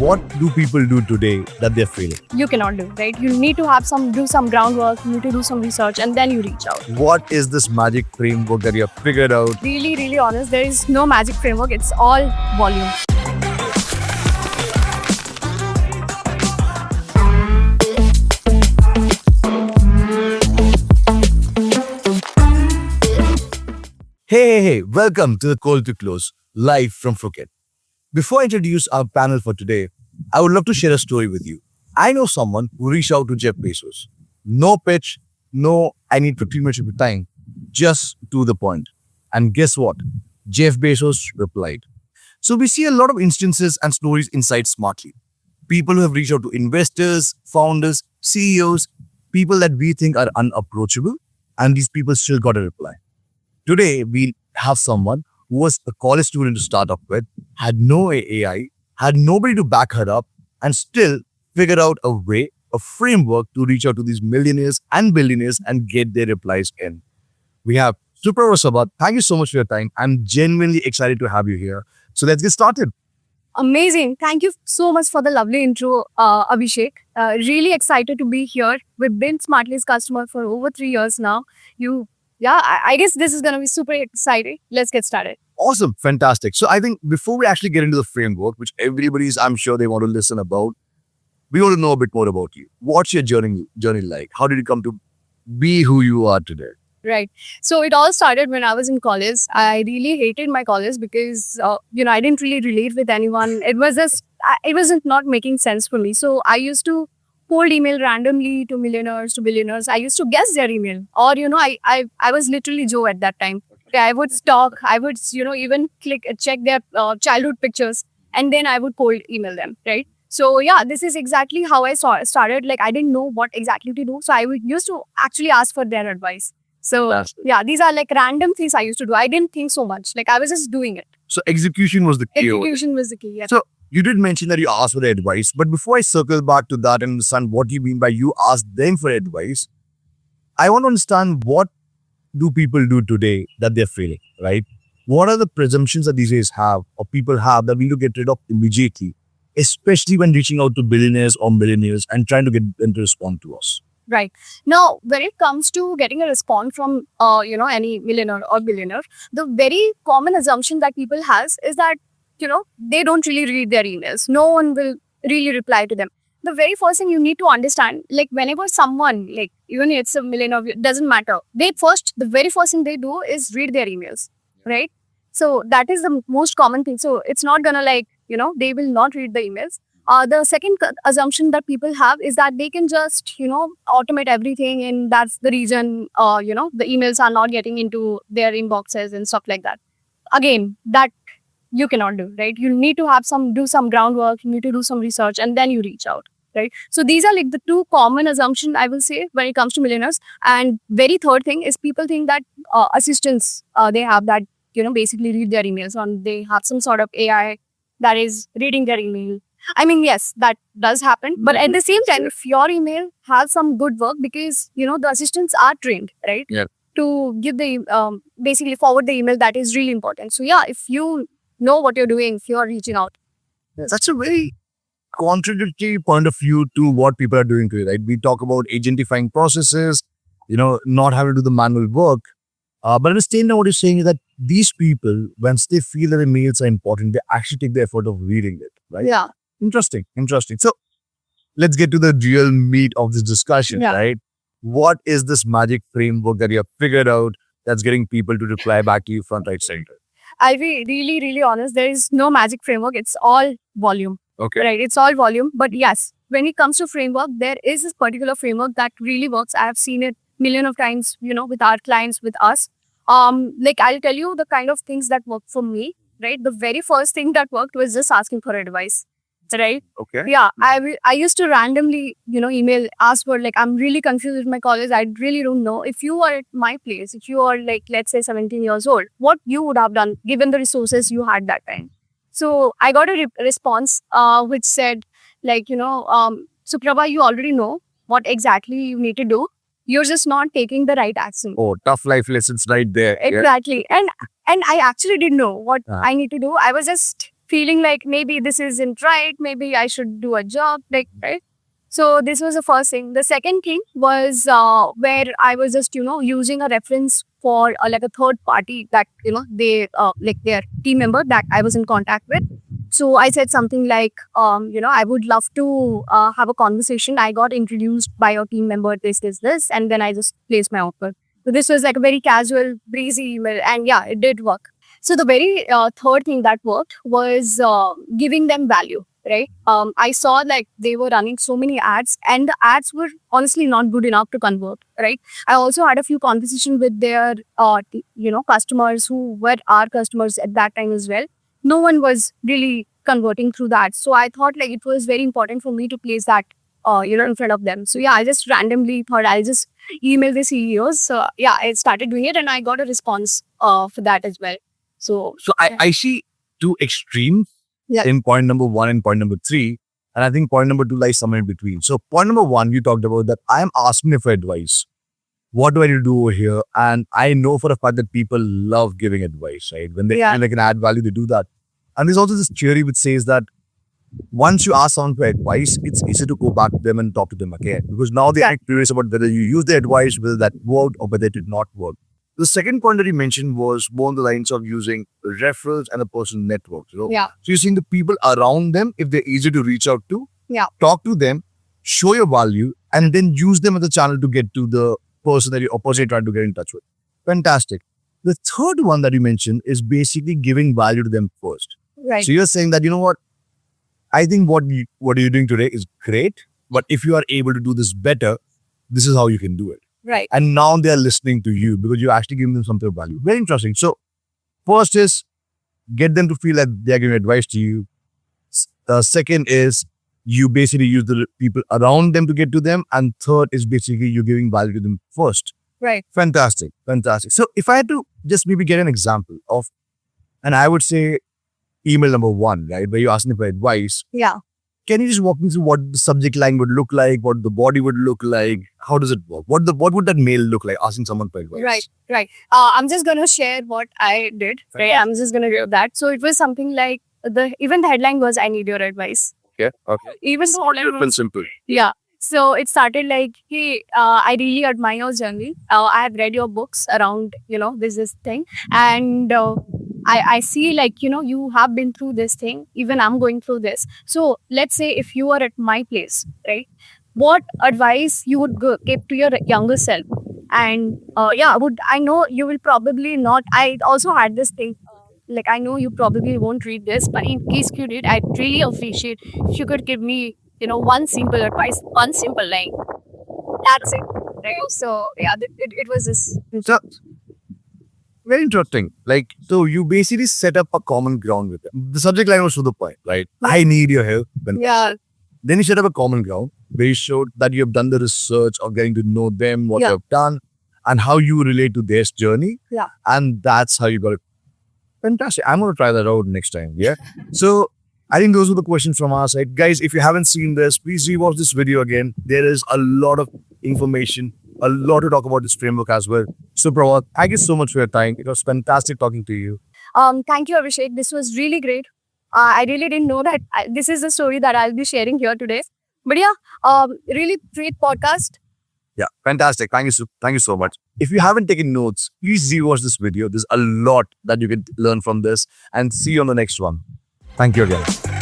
What do people do today that they're failing? You cannot do, right? You need to do some groundwork, you need to do some research, and then you reach out. What is this magic framework that you have figured out? Really honest, there is no magic framework. It's all volume. Hey, welcome to the Call to Close, live from Phuket. Before I introduce our panel for today, I would love to share a story with you. I know someone who reached out to Jeff Bezos. No pitch, no, I need 15 minutes of your time, just to the point. And guess what? Jeff Bezos replied. So we see a lot of instances and stories inside Smartlead. People who have reached out to investors, founders, CEOs, people that we think are unapproachable, and these people still got a reply. Today, we have someone who was a college student to start off with, had no AI, had nobody to back her up, and still figured out a way, a framework to reach out to these millionaires and billionaires and get their replies in. We have Suprava Sabat. Thank you so much for your time. I'm genuinely excited to have you here. So let's get started. Amazing. Thank you so much for the lovely intro, Abhishek. Really excited to be here. We've been Smartlead's customer for over 3 years now. I guess this is going to be super exciting. Let's get started. Awesome. Fantastic. So I think before we actually get into the framework, which everybody's, I'm sure they want to listen about, we want to know a bit more about you. What's your journey like? How did you come to be who you are today? Right. So it all started when I was in college. I really hated my college because, I didn't really relate with anyone. It wasn't not making sense for me. So I used to cold email randomly to millionaires, to billionaires. I used to guess their email, or I was literally Joe at that time. Okay, I would stalk. I would even check their childhood pictures, and then I would cold email them. Right. So yeah, this is exactly how I started. Like I didn't know what exactly to do, so I used to actually ask for their advice. So yeah, these are like random things I used to do. I didn't think so much. Like I was just doing it. So execution was the key. Execution was the key. Yeah. So you did mention that you asked for their advice, but before I circle back to that and understand what you mean by you asked them for advice, I want to understand what do people do today that they're failing, right? What are the presumptions that these days have or people have that we need to get rid of immediately, especially when reaching out to billionaires or millionaires and trying to get them to respond to us? Right. Now, when it comes to getting a response from, any millionaire or billionaire, the very common assumption that people has is that, they don't really read their emails. No one will really reply to them. The very first thing you need to understand, like whenever someone, like even if it's a millionaire, it doesn't matter. The very first thing they do is read their emails, right? So that is the most common thing. So it's not gonna they will not read the emails. The second assumption that people have is that they can just, automate everything, and that's the reason, the emails are not getting into their inboxes and stuff like that. Again, that you cannot do, right? You need to do some groundwork, you need to do some research, and then you reach out, right? So these are like the two common assumptions I will say when it comes to millionaires. And very third thing is people think that assistants, they have that, basically read their emails, and they have some sort of AI that is reading their email. I mean, yes, that does happen. But at the same time, if your email has some good work, because, the assistants are trained, right? Yeah. To give basically forward the email, that is really important. So yeah, if you know what you're doing, if you're reaching out. That's a very contradictory point of view to what people are doing today, right? We talk about agentifying processes, not having to do the manual work. But at the same time, what you're saying is that these people, once they feel that the emails are important, they actually take the effort of reading it, right? Yeah. Interesting. So let's get to the real meat of this discussion, right? What is this magic framework that you have figured out that's getting people to reply back to you front, right, center? I'll be really honest. There is no magic framework. It's all volume. Okay. Right. It's all volume. But yes, when it comes to framework, there is this particular framework that really works. I have seen it million of times, with our clients, with us. Like I'll tell you the kind of things that work for me, right? The very first thing that worked was just asking for advice. Right? Okay. Yeah. I used to randomly, email, ask for I'm really confused with my college. I really don't know. If you are at my place, if you are let's say 17 years old, what you would have done given the resources you had that time. So I got a response which said Suprabha, you already know what exactly you need to do. You're just not taking the right action. Oh, tough life lessons right there. Exactly. Yeah. And I actually didn't know what I need to do. I was just feeling like maybe this isn't right, maybe I should do a job, like, right? So this was the first thing. The second thing was where I was just, using a reference for like a third party that, they like their team member that I was in contact with. So I said something like, I would love to have a conversation. I got introduced by your team member, this, and then I just placed my offer. So this was like a very casual, breezy email, and yeah, it did work. So the very third thing that worked was giving them value, right? I saw like they were running so many ads, and the ads were honestly not good enough to convert, right? I also had a few conversations with their, customers who were our customers at that time as well. No one was really converting through that. So I thought like it was very important for me to place that, in front of them. So yeah, I just randomly thought I'll just email the CEOs. So yeah, I started doing it and I got a response for that as well. So So I see two extremes Yeah. in point number 1 and point number 3. And I think point number 2 lies somewhere in between. So point number 1, you talked about that I am asking you for advice. What do I need to do over here? And I know for a fact that people love giving advice, right? When they Yeah. feel they can add value, they do that. And there's also this theory which says that once you ask someone for advice, it's easy to go back to them and talk to them again. Because now they are curious about whether you use the advice, whether that worked or whether it did not work. The second point that you mentioned was more on the lines of using referrals and a personal network. Yeah. So you're seeing the people around them, if they're easy to reach out to, Yeah. talk to them, show your value, and then use them as a channel to get to the person that you're trying to get in touch with. Fantastic. The third one that you mentioned is basically giving value to them first. Right. So you're saying that, you know what? I think what you're doing today is great, but if you are able to do this better, this is how you can do it. Right. And now they're listening to you because you're actually giving them something of value. Very interesting. So first is get them to feel that they're giving advice to you. Second is you basically use the people around them to get to them. And third is basically you're giving value to them first. Right. Fantastic. Fantastic. So if I had to just maybe get an example of, and I would say email number 1, right, where you're asking for advice. Yeah. Can you just walk me through what the subject line would look like, what the body would look like? How does it work? What would that mail look like, asking someone for advice? Right. I'm just gonna share what I did. Right. I'm just gonna give that. So it was something like the headline was "I need your advice." Okay. Okay. Even though Simple. Yeah. So it started like, hey, I really admire your journey. I have read your books around, this thing. And I see like, you have been through this thing. Even I'm going through this. So let's say if you are at my place, right? What advice you would give to your younger self? And I know you will probably not. I also had this thing. Like, I know you probably won't read this, but in case you did, I'd really appreciate if you could give me, one simple advice, one simple line. That's it. Right? So, yeah, it was this. So, very interesting. Like, so you basically set up a common ground with them. The subject line was to the point, right? I need your help. Yeah. Then you set up a common ground where you showed that you have done the research of getting to know them, what Yeah. you have done, and how you relate to their journey. Yeah. And that's how you got it. Fantastic. I'm going to try that out next time. Yeah. So I think those were the questions from our side. Guys, if you haven't seen this, please rewatch this video again. There is a lot of information, a lot to talk about this framework as well. So Prawat, thank you so much for your time. It was fantastic talking to you. Thank you, Abhishek. This was really great. I really didn't know that this is the story that I'll be sharing here today. But yeah, really great podcast. Yeah, fantastic. Thank you so much. If you haven't taken notes, please rewatch this video. There's a lot that you can learn from this, and see you on the next one. Thank you again.